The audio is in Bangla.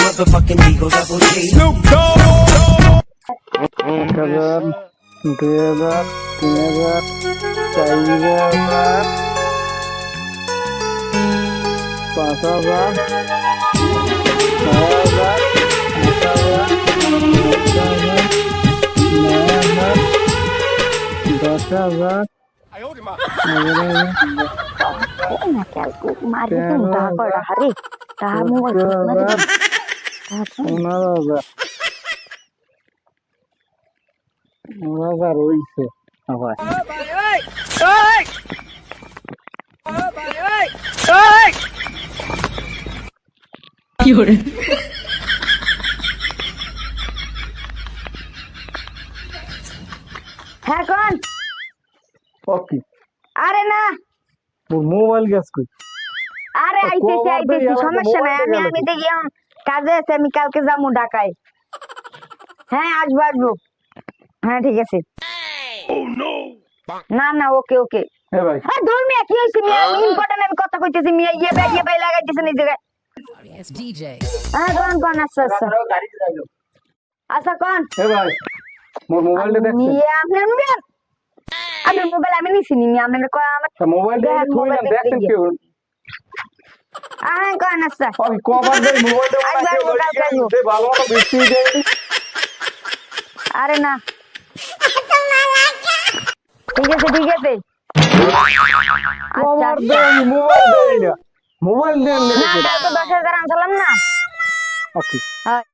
motherfucking Eagle Double G. 1000, 2000, 3000, 4000, 5000, 6000, 10,000, 15,000 হইছে আবার হ্যাঁ কোন ওকে আরে না মোর মোবাইল গ্যাস কই আরে আইতেছি সমস্যা নাই আমি দেখি এখন কাজে আছে আমি কালকে যাবো ঢাকায় হ্যাঁ আসবো হ্যাঁ ঠিক আছে না না ওকে ওকে হ্যাঁ ভাই হ্যাঁ ধর মিয়া কি হইছে মিয়া ইম্পর্টেন্ট আমি কথা কইতেছি মিয়া ইয়ে ভাই লাগাইতেছেন এই জায়গায় It's DJ. হ্যাঁ কোন আচ্ছা আচ্ছা কোন হ্যাঁ ভাই মোর মোবাইলটা দেখছেন মিয়া আপনার মোবাইল আমি নিছি নি মিয়া আপনার আমার মোবাইলটা থইলাম দেখছেন কি কোন আচ্ছা আমি কবার দেই মোবাইলটা দে ভালো মতো বেশি দেই আরে না ঠিক আছে কবার দেই মোবাইল দেই না মোবাইল দেন না তো 10,000 আনছিলাম না ওকে হ্যাঁ